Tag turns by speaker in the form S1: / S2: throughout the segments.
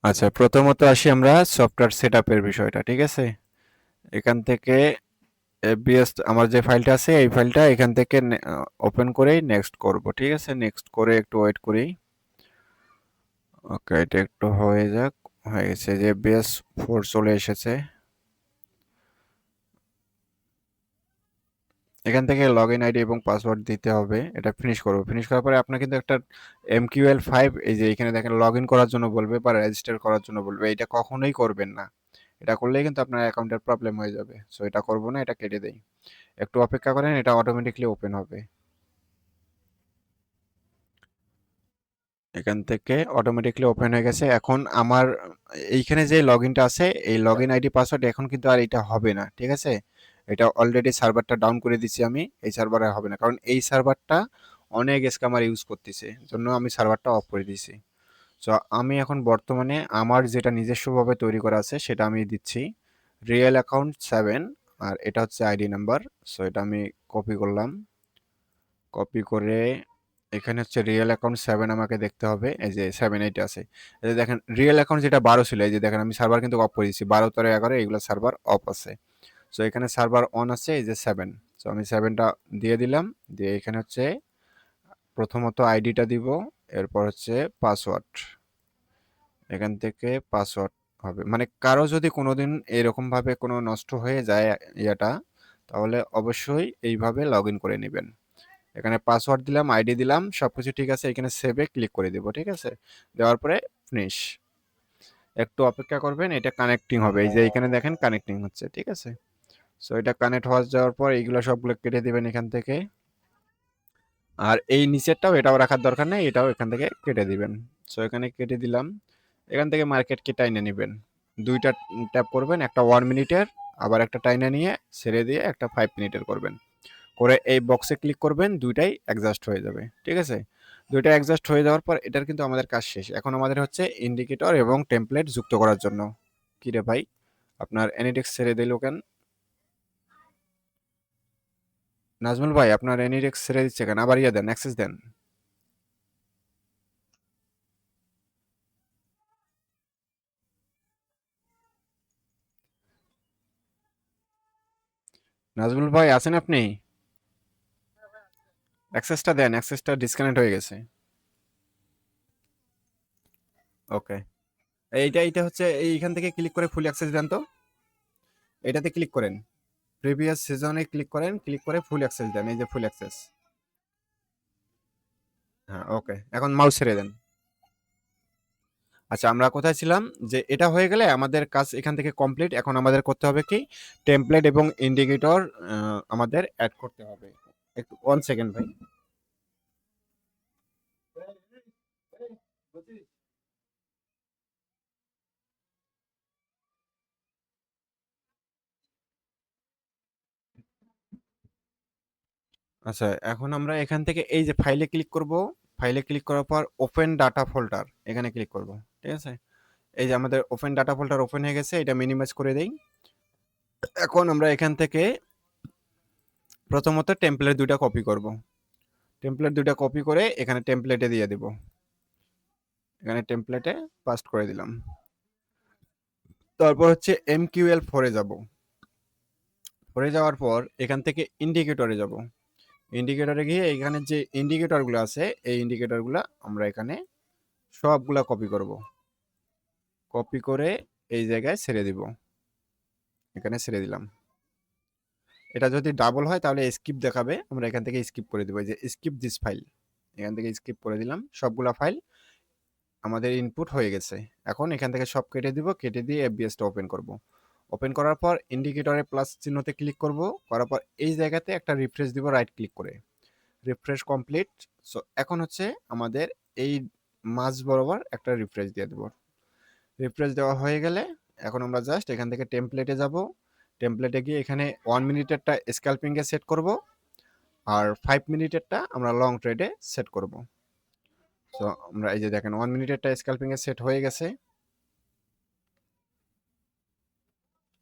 S1: আচ্ছা, প্রথমত আসি আমরা সফটওয়্যার সেটআপের বিষয়টা, ঠিক আছে? এখান থেকে এফবিএস আমার যে ফাইলটা আছে এই ফাইলটা এখান থেকে ওপেন করেই নেক্সট করব, ঠিক আছে? নেক্সট করে একটু ওয়েট করি। ওকে, এটা একটু হয়ে যাক। হয়ে গেছে, যে এফবিএস 4 চলে এসেছে। এখান থেকে লগ ইন আইডি এবং পাসওয়ার্ড দিতে হবে। এটা ফিনিশ করবো। ফিনিশ করার পরে আপনার কিন্তু একটা MQL5, এই যে এখানে দেখেন লগ ইন করার জন্য বলবে বা রেজিস্টার করার জন্য বলবে। এটা কখনোই করবেন না। এটা করলেই কিন্তু আপনার অ্যাকাউন্টের প্রবলেম হয়ে যাবে। সো এটা করব না, এটা কেটে দেই। একটু অপেক্ষা করেন, এটা অটোমেটিকলি ওপেন হবে। এখান থেকে অটোমেটিকলি ওপেন হয়ে গেছে। এখন আমার এইখানে যে লগ ইনটা আছে, এই লগ ইন আইডি পাসওয়ার্ড এখন কিন্তু আর এটা হবে না, ঠিক আছে? এটা অলরেডি সার্ভারটা ডাউন করে দিচ্ছি আমি। এই সার্ভারে হবে না, কারণ এই সার্ভারটা অনেক স্ক্যামার ইউজ করতেছে, জন্য আমি সার্ভারটা অফ করে দিয়েছি। সো আমি এখন বর্তমানে আমার যেটা নিজস্বভাবে তৈরি করা আছে সেটা আমি দিচ্ছি। রিয়েল অ্যাকাউন্ট 7, আর এটা হচ্ছে আইডি নাম্বার। সো এটা আমি কপি করলাম। কপি করে এখানে হচ্ছে রিয়েল অ্যাকাউন্ট 7 আমাকে দেখতে হবে। এই যে 7 এইটা আছে। এই যে দেখেন রিয়েল অ্যাকাউন্ট যেটা 12 ছিল, এই যে দেখেন আমি সার্ভার কিন্তু অফ করে দিচ্ছি। 12, 13, 11 এগুলো সার্ভার অফ আছে। সো এখানে সার্ভার অন আছে, এই যে 7। সো আমি 7টা দিয়ে দিলাম। দিয়ে এখানে হচ্ছে প্রথমত আইডিটা দিব, এরপর হচ্ছে পাসওয়ার্ড। এখান থেকে পাসওয়ার্ড হবে, মানে কারো যদি কোনোদিন এরকম ভাবে কোনো নষ্ট হয়ে যায় ইয়েটা, তাহলে অবশ্যই এইভাবে লগ ইন করে নেবেন। এখানে পাসওয়ার্ড দিলাম, আইডি দিলাম, সবকিছু ঠিক আছে। এখানে সেভে ক্লিক করে দিব, ঠিক আছে? দেওয়ার পরে ফিনিশ। একটু অপেক্ষা করবেন, এটা কানেক্টিং হবে। এই যে এখানে দেখেন কানেক্টিং হচ্ছে, ঠিক আছে? সো এটা কানেক্ট হওয়া যাওয়ার পর এইগুলো সবগুলো কেটে দিবেন এখান থেকে। আর এই নিচেরটাও, এটাও রাখার দরকার নেই, এটাও এখান থেকে কেটে দিবেন। সো এখানে কেটে দিলাম। এখান থেকে মার্কেট কি টাইনে নেবেন, দুইটা ট্যাপ করবেন, একটা 1 মিনিটের, আবার একটা টাইনে নিয়ে ছেড়ে দিয়ে একটা 5 মিনিটের করবেন। করে এই বক্সে ক্লিক করবেন, দুইটাই অ্যাডজাস্ট হয়ে যাবে, ঠিক আছে? দুইটা অ্যাডজাস্ট হয়ে যাওয়ার পর এটার কিন্তু আমাদের কাজ শেষ। এখন আমাদের হচ্ছে ইন্ডিকেটর এবং টেমপ্লেট যুক্ত করার জন্য। কি রে ভাই, আপনার এনিটেক্স ছেড়ে দিল কেন? নাজমুল ভাই, আপনার এনিটেক্স ছেড়ে দিচ্ছে কেন? আবার ইয়ে দেন, অ্যাক্সেস দেন। নাজমুল ভাই আছেন আপনি? অ্যাক্সেসটা দেন, অ্যাক্সেসটা ডিসকানেক্ট হয়ে গেছে। ওকে, এইটা এইটা হচ্ছে এইখান থেকে ক্লিক করে ফুল অ্যাক্সেস দেন তো। এটাতে ক্লিক করেন, প্রিভিয়াস সিজনে ক্লিক করেন, ক্লিক করে ফুল অ্যাক্সেস দেন, এই যে ফুল অ্যাক্সেস। হ্যাঁ, ওকে, এখন মাউস ছেড়ে দেন। আচ্ছা, আমরা কোথায় ছিলাম? যে এটা হয়ে গেলে আমাদের কাজ এখান থেকে কমপ্লিট। এখন আমাদের করতে হবে কি, টেমপ্লেট এবং ইন্ডিকেটর আমাদের অ্যাড করতে হবে। একটু 1 সেকেন্ড ভাই। আচ্ছা, এখন আমরা এখান থেকে এই যে ফাইলে ক্লিক করব। ফাইলে ক্লিক করার পর ওপেন ডাটা ফোল্ডার, এখানে ক্লিক করব, ঠিক আছে? এই যে আমাদের ওপেন ডাটা ফোল্ডার ওপেন হয়ে গেছে, এটা মিনিমাইজ করে দেই। এখন আমরা এখান থেকে প্রথমত টেমপ্লেট দুইটা কপি করব। টেমপ্লেট দুইটা কপি করে এখানে টেমপ্লেটে দিয়ে দিব। এখানে টেমপ্লেটে পাস্ট করে দিলাম। তারপর হচ্ছে MQL4 এ যাব। পরে যাওয়ার পর এখান থেকে ইন্ডিকেটরে যাব। ইন্ডিকেটরে গিয়ে এখানে যে ইন্ডিকেটরগুলো আছে, এই ইন্ডিকেটরগুলো আমরা এখানে সবগুলা কপি করব। কপি করে এই জায়গায় ছেড়ে দিব। এখানে ছেড়ে দিলাম। এটা যদি ডাবল হয় তাহলে স্কিপ দেখাবে, আমরা এখান থেকে স্কিপ করে দিব। এই যে স্কিপ দিস ফাইল, এখান থেকে স্কিপ করে দিলাম। সবগুলা ফাইল আমাদের ইনপুট হয়ে গেছে। এখন এখান থেকে সব কেটে দিব, কেটে দিয়ে এফবিএসটা ওপেন করব। ওপেন করার পর ইন্ডিকেটরে প্লাস চিহ্নতে ক্লিক করব। করার পর এই জায়গাতে একটা রিফ্রেশ দিব রাইট ক্লিক করে। Refresh complete. সো এখন হচ্ছে আমাদের এই মাঝ বরাবর একটা রিফ্রেশ দিয়ে দেব। রিফ্রেশ দেওয়া হয়ে গেলে এখন আমরা জাস্ট এখান থেকে টেমপ্লেটে যাব। টেমপ্লেটে গিয়ে এখানে 1 মিনিটেরটা স্ক্যালপিংয়ে সেট করব, আর 5 মিনিটেরটা আমরা লং ট্রেডে সেট করব। সো আমরা এই যে দেখেন 1 মিনিটেরটা স্ক্যালপিংয়ে সেট হয়ে গেছে।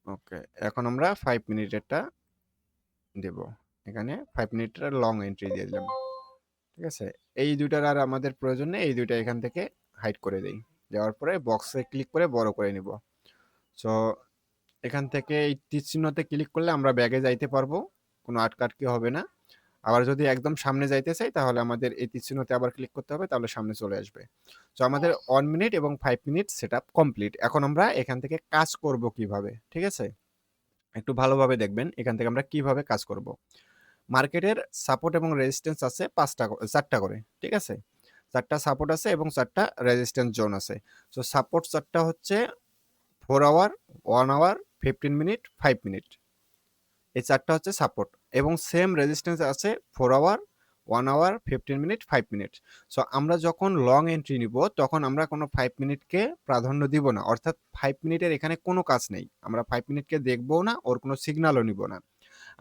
S1: ওকে, এখন আমরা 5 মিনিটেরটা দেব। এখানে 5 মিনিটের লং এন্ট্রি দিয়ে দিলাম, ঠিক আছে? এই দুইটার আর আমাদের প্রয়োজন নেই, এই দুইটা এখান থেকে হাইড করে দেই। দেওয়ার পরে বক্সে ক্লিক করে বড় করে নিব। সো এখান থেকে এই তীর চিহ্নতে ক্লিক করলে আমরা ব্যাগে যাইতে পারবো, কোনো আটকাটকি হবে না। আবার যদি একদম সামনে যাইতে চাই তাহলে আমাদের এই তীর চিহ্নতে আবার ক্লিক করতে হবে, তাহলে সামনে চলে আসবে। সো আমাদের 1 মিনিট এবং 5 মিনিট সেটআপ কমপ্লিট। এখন আমরা এখান থেকে কাজ করব কিভাবে, ঠিক আছে? একটু ভালোভাবে দেখবেন এখান থেকে আমরা কিভাবে কাজ করব। মার্কেটের সাপোর্ট এবং রেজিস্ট্যান্স আছে 4টা করে, ঠিক আছে? 4টা সাপোর্ট আছে এবং 4টা রেজিস্ট্যান্স জোন আছে। সো সাপোর্ট 4টা হচ্ছে 4 আওয়ার, 1 আওয়ার, 15 মিনিট, 5 মিনিট। এই 4টা হচ্ছে সাপোর্ট এবং সেম রেজিস্ট্যান্স আছে 4 hour, 1 hour, 15 minute, 5 minute. So আমরা যখন লং এন্ট্রি নিব তখন আমরা কোনো 5 মিনিটকে প্রাধান্য দিব না, অর্থাৎ 5 মিনিটের এখানে কোনো কাজ নেই। আমরা 5 মিনিটকে দেখবও না, ওর কোনো সিগন্যালও নিব না।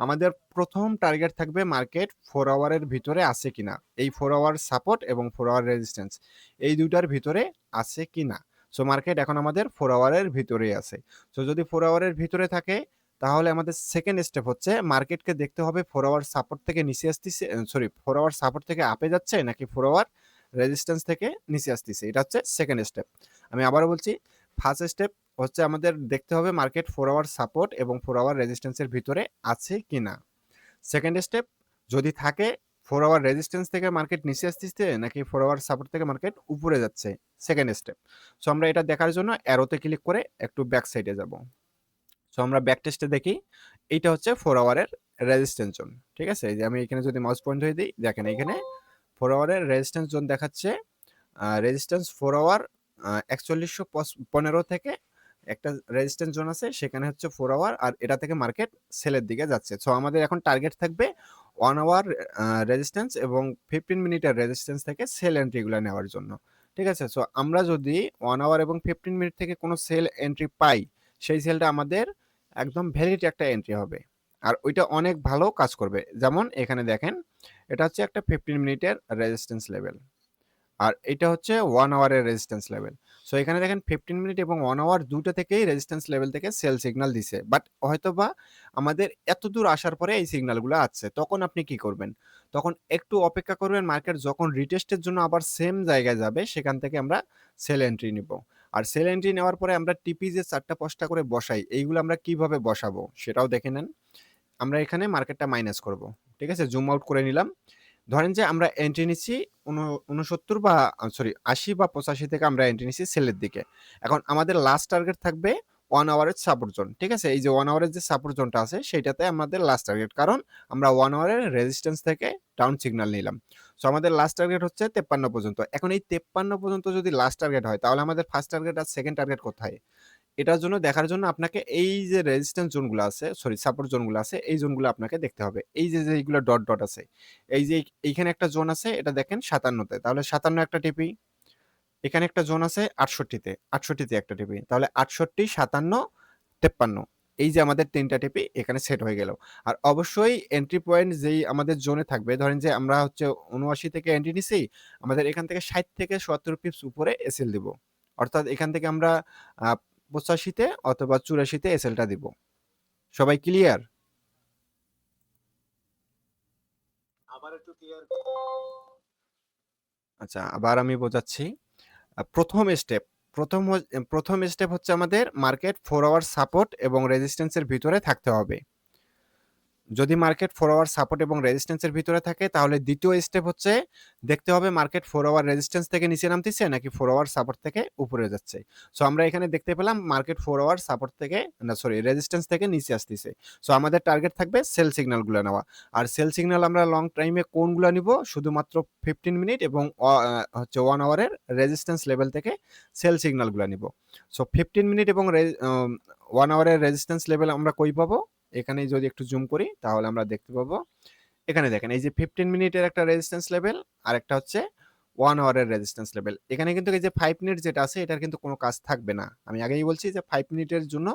S1: আমাদের প্রথম টার্গেট থাকবে মার্কেট 4 আওয়ারের ভিতরে আছে কিনা, এই 4 আওয়ার সাপোর্ট এবং 4 আওয়ার রেজিস্ট্যান্স এই দুইটার ভিতরে আছে কিনা। সো মার্কেট এখন আমাদের 4 আওয়ারের ভিতরেই আছে। সো যদি 4 আওয়ারের ভিতরে থাকে তাহলে আমাদের সেকেন্ড স্টেপ হচ্ছে মার্কেটকে দেখতে হবে 4 আওয়ার সাপোর্ট থেকে নিচে আসতেছে, 4 আওয়ার সাপোর্ট থেকে আপে যাচ্ছে নাকি 4 আওয়ার রেজিস্ট্যান্স থেকে নিচে আসতেছে। এটা হচ্ছে সেকেন্ড স্টেপ। আমি আবারও বলছি, ফার্স্ট স্টেপ হচ্ছে আমাদের দেখতে হবে মার্কেট 4 আওয়ার সাপোর্ট এবং 4 আওয়ার রেজিস্ট্যান্সের ভিতরে আছে কিনা। সেকেন্ড স্টেপ, যদি থাকে 4 আওয়ার রেজিস্ট্যান্স থেকে মার্কেট নিচে আসতেছে নাকি 4 আওয়ার সাপোর্ট থেকে মার্কেট উপরে যাচ্ছে, সেকেন্ড স্টেপ। সো আমরা এটা দেখার জন্য অ্যারোতে ক্লিক করে একটু ব্যাক সাইডে যাব। সো আমরা ব্যাক টেস্টে দেখি, এইটা হচ্ছে 4 আওয়ারের রেজিস্ট্যান্স জোন, ঠিক আছে? এই যে আমি এখানে যদি মাউস পয়েন্ট হয়ে দিই, দেখেন এখানে 4 আওয়ারের রেজিস্ট্যান্স জোন দেখাচ্ছে। রেজিস্ট্যান্স 4 আওয়ার 4115 থেকে একটা রেজিস্ট্যান্স জোন আছে, সেখানে হচ্ছে 4 আওয়ার, আর এটা থেকে মার্কেট সেলের দিকে যাচ্ছে। সো আমাদের এখন টার্গেট থাকবে 1 আওয়ার রেজিস্ট্যান্স এবং 15 মিনিটের রেজিস্ট্যান্স থেকে সেল এন্ট্রিগুলো নেওয়ার জন্য, ঠিক আছে? সো আমরা যদি 1 আওয়ার এবং 15 মিনিট থেকে কোনো সেল এন্ট্রি পাই, সেই সেলটা আমাদের একদম ভ্যালিড একটা এন্ট্রি হবে, আর ওইটা অনেক ভালো কাজ করবে। যেমন এখানে দেখেন, এটা হচ্ছে একটা 15 মিনিটের রেজিস্ট্যান্স লেভেল, আর এটা হচ্ছে 1 আওয়ারের রেজিস্ট্যান্স লেভেল। সো এখানে দেখেন 15 মিনিট এবং 1 আওয়ার দুটো থেকেই রেজিস্ট্যান্স লেভেল থেকে সেল সিগন্যাল দিছে। বাট হয়তোবা আমাদের এত দূর আসার পরে এই সিগন্যালগুলো আসছে। তখন আপনি কি করবেন? তখন একটু অপেক্ষা করবেন, মার্কেট যখন রিটেস্টের জন্য আবার সেম জায়গায় যাবে সেখান থেকে আমরা সেল এন্ট্রি নিব। আর সেল এন্ট্রি নেওয়ার পরে আমরা টিপি যে 4টা 5টা করে বসাই, এইগুলো আমরা কিভাবে বসাবো সেটাও দেখে নেন। আমরা এখানে মার্কেটটা মাইনাস করব। ঠিক আছে? জুম আউট করে নিলাম। ধরেন যে আমরা এন্ট্রি নিচ্ছি 69 বা 80 বা 85 থেকে আমরা এন্ট্রি নিচ্ছি সেলের দিকে। এখন আমাদের লাস্ট টার্গেট থাকবে 1 আওয়ারের সাপোর্ট জোন। ঠিক আছে? এই যে 1 আওয়ারের যে সাপোর্ট জোনটা আছে সেটাতে আমাদের লাস্ট টার্গেট। কারণ আমরা 1 আওয়ারের রেজিস্ট্যান্স থেকে ডাউন সিগন্যাল নিলাম। সো আমাদের লাস্ট টার্গেট হচ্ছে 53 পর্যন্ত। এখন এই 53 পর্যন্ত যদি লাস্ট টার্গেট হয় তাহলে আমাদের ফার্স্ট টার্গেট আর সেকেন্ড টার্গেট কোথায়? এটার জন্য দেখার জন্য আপনাকে এই যে রেজিস্ট্যান্স জোনগুলো আছে, সাপোর্ট জোনগুলো আছে, এই জোনগুলো আপনাকে দেখতে হবে। এই যে এইগুলো ডট ডট আছে, এই যে এইখানে একটা জোন আছে, এটা দেখেন 57 তে, তাহলে 57 একটা টিপি। এখানে একটা জোন আছে 68 তে, 68 তে একটা টিপি, তাহলে 68, 57, 53, এই যে আমাদের 3টা টিপি এখানে সেট হয়ে গেল। আর অবশ্যই এন্ট্রি পয়েন্ট যেই আমাদের জোনে থাকবে, ধরেন যে আমরা হচ্ছে 79 থেকে এন্ট্রি নিছি, আমাদের এখান থেকে 60 থেকে 70 পিপস উপরে এসএল দিব। অর্থাৎ এখান থেকে আমরা 85 তে অথবা 84 তে এসএলটা দিব। সবাই ক্লিয়ার? আচ্ছা, আবার আমি বোঝাচ্ছি। প্রথম স্টেপ, প্রথম স্টেপ হচ্ছে আমাদের মার্কেট 4 আওয়ার সাপোর্ট এবং রেজিস্ট্যান্সের ভিতরে থাকতে হবে। যদি মার্কেট 4 আওয়ার সাপোর্ট এবং রেজিস্ট্যান্সের ভিতরে থাকে তাহলে দ্বিতীয় স্টেপ হচ্ছে দেখতে হবে মার্কেট 4 আওয়ার রেজিস্ট্যান্স থেকে নিচে নামতেছে নাকি 4 আওয়ার সাপোর্ট থেকে উপরে যাচ্ছে। সো আমরা এখানে দেখতে পেলাম মার্কেট 4 আওয়ার সাপোর্ট থেকে রেজিস্ট্যান্স থেকে নিচে আসতেছে। সো আমাদের টার্গেট থাকবে সেল সিগন্যালগুলো নেওয়া। আর সেল সিগন্যাল আমরা লং টাইমে কোনগুলো নিব? শুধুমাত্র 15 মিনিট এবং হচ্ছে 1 আওয়ারের রেজিস্ট্যান্স লেভেল থেকে সেল সিগন্যালগুলো নিব। সো 15 মিনিট এবং 1 আওয়ারের রেজিস্ট্যান্স লেভেল আমরা কই পাবো? এখানে যদি একটু জুম করি তাহলে আমরা দেখতে পাবো, এখানে দেখেন এই যে 15 মিনিটের একটা রেজিস্ট্যান্স লেভেল আর একটা হচ্ছে 1 আওয়ারের রেজিস্ট্যান্স লেভেল। এখানে কিন্তু এই যে 5 মিনিট যেটা আছে এটার কিন্তু কোনো কাজ থাকবে না। আমি আগেই বলছি যে 5 মিনিটের জন্য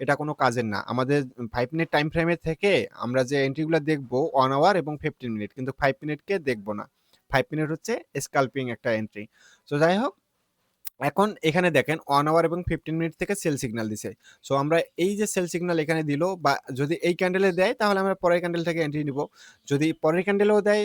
S1: এটা কোনো কাজের না। আমাদের 5 মিনিট টাইম ফ্রেমের থেকে আমরা যে এন্ট্রিগুলো দেখবো 1 আওয়ার এবং 15 মিনিট, কিন্তু 5 মিনিটকে দেখবো না। 5 মিনিট হচ্ছে স্কাল্পিং একটা এন্ট্রি। তো যাই হোক, এখন এখানে দেখেন 1 আওয়ার এবং 15 মিনিট থেকে সেল সিগন্যাল দিছে। সো আমরা এই যে সেল সিগন্যাল এখানে দিল, বা যদি এই ক্যান্ডেলে দেয় তাহলে আমরা পরের ক্যান্ডেল থেকে এন্ট্রি নিব। যদি পরের ক্যান্ডেলেও দেয়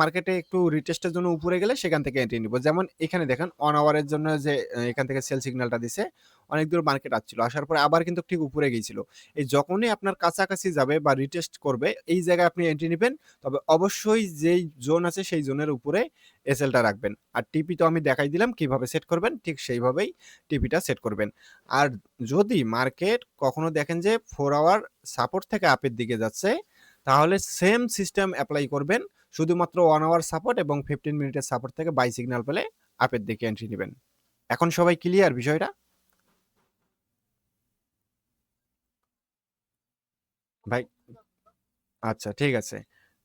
S1: মার্কেটে একটু রিটেস্টের জন্য উপরে গেলে সেখান থেকে এন্ট্রি নিব। যেমন এখানে দেখেন অন আওয়ারের জন্য যে এখান থেকে সেল সিগন্যালটা দিছে, অনেক দূর মার্কেট আসছিল। আসার পরে আবার কিন্তু ঠিক উপরে গিয়েছিল। এই যখনই আপনার কাছাকাছি যাবে বা রিটেস্ট করবে, এই জায়গায় আপনি এন্ট্রি নিবেন। তবে অবশ্যই যেই জোন আছে সেই জোনের উপরে এসএলটা রাখবেন। আর টিপি তো আমি দেখাই দিলাম কিভাবে সেট করবেন, ঠিক সেইভাবেই টিপিটা সেট করবেন। আর যদি মার্কেট কখনো দেখেন যে 4 আওয়ার সাপোর্ট থেকে আপের দিকে যাচ্ছে, তাহলে সেম সিস্টেম অ্যাপ্লাই করবেন। শুধুমাত্র 1 আওয়ার সাপোর্ট এবং 15 মিনিটের সাপোর্ট থেকে বাই সিগন্যাল পেলে আপের দিকে এন্ট্রি নেবেন। এখন সবাই ক্লিয়ার বিষয়টা? ভাই আচ্ছা ঠিক আছে।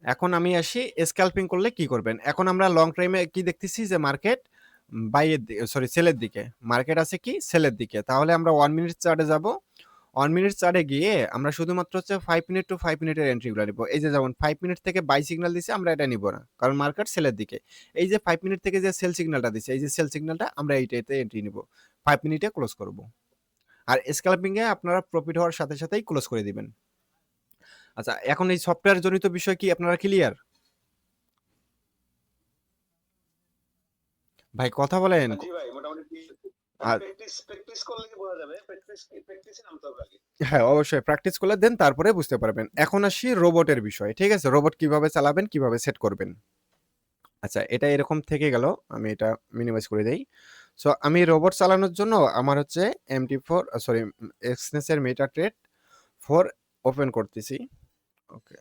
S1: এখন আমি আসি স্ক্যাল্পিং করলে কি করবেন? এখন আমরা লং টাইমে কি দেখতেছি যে মার্কেট বাইয়ের দিকে, সরি সেলের দিকে। মার্কেট আছে কি সেলের দিকে। তাহলে আমরা 1 মিনিট চার্টে যাব। 1 মিনিট চার্টে গিয়ে আমরা শুধুমাত্র হচ্ছে 5 মিনিট টু 5 মিনিটের এন্ট্রিগুলো নিব। এই যে যেমন 5 মিনিট থেকে বাই সিগন্যাল দিছে আমরা এটা নিব না। কারণ মার্কেট সেলের দিকে। এই যে 5 মিনিট থেকে যে সেল সিগন্যালটা দিছে, এই যে সেল সিগন্যালটা আমরা এইটাতে এন্ট্রি নিব। 5 মিনিটে ক্লোজ করব। আর স্ক্যাল্পিং এ আপনারা প্রফিট হওয়ার সাথে সাথেই ক্লোজ করে দিবেন। আচ্ছা এখন এই সফটওয়্যার জনিত বিষয় কি আপনারা ক্লিয়ার? ভাই কথা বলেন।
S2: জি ভাই মোটামুটি
S1: আর
S2: প্র্যাকটিস করলে কি বোঝা যাবে? প্র্যাকটিসে নামতে হবে আগে।
S1: হ্যাঁ, অবশ্যই প্র্যাকটিস করলে দেন তারপরে বুঝতে পারবেন। এখন আসি রোবটের বিষয়। ঠিক আছে? রোবট কিভাবে চালাবেন, কিভাবে সেট করবেন। আচ্ছা এটা এরকম থেকে গেল। আমি এটা মিনিমাইজ করে দেই। সো আমি রোবট চালানোর জন্য আমার হচ্ছে MT4 সরি এক্সনেস এর MetaTrader 4 ওপেন করতেছি। ওকে।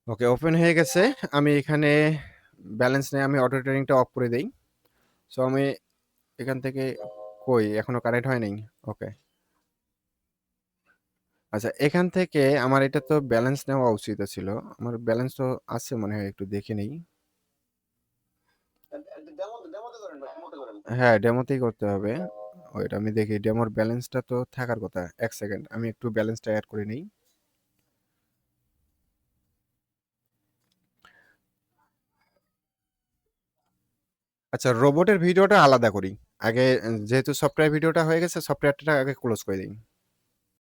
S1: ওকে ওপেন হয়ে গেছে। আমি এখানে ব্যালেন্স নেই, আমি অটো ট্রেডিংটা অফ করে দেই। সো আমি এখান থেকে কই এখনো কানেক্ট হয় নাই। ওকে। আচ্ছা এখান থেকে আমার এটা তো ব্যালেন্স নেওয়া উচিত ছিল। আমার ব্যালেন্স তো আছে মনে হয়, একটু দেখে নেই।
S2: ডেমোতে করেন ভাই, ডেমোতে করেন।
S1: হ্যাঁ, ডেমোতেই করতে হবে। ওয়েট আমি দেখি ডেমোর ব্যালেন্সটা তো থাকার কথা। 1 সেকেন্ড। আমি একটু ব্যালেন্সটা এড করে নেই। আচ্ছা রোবটের ভিডিওটা আলাদা করি। আগে যেহেতু সফটওয়্যার ভিডিওটা হয়ে গেছে, সফটওয়্যারটা আগে ক্লোজ করে দিই।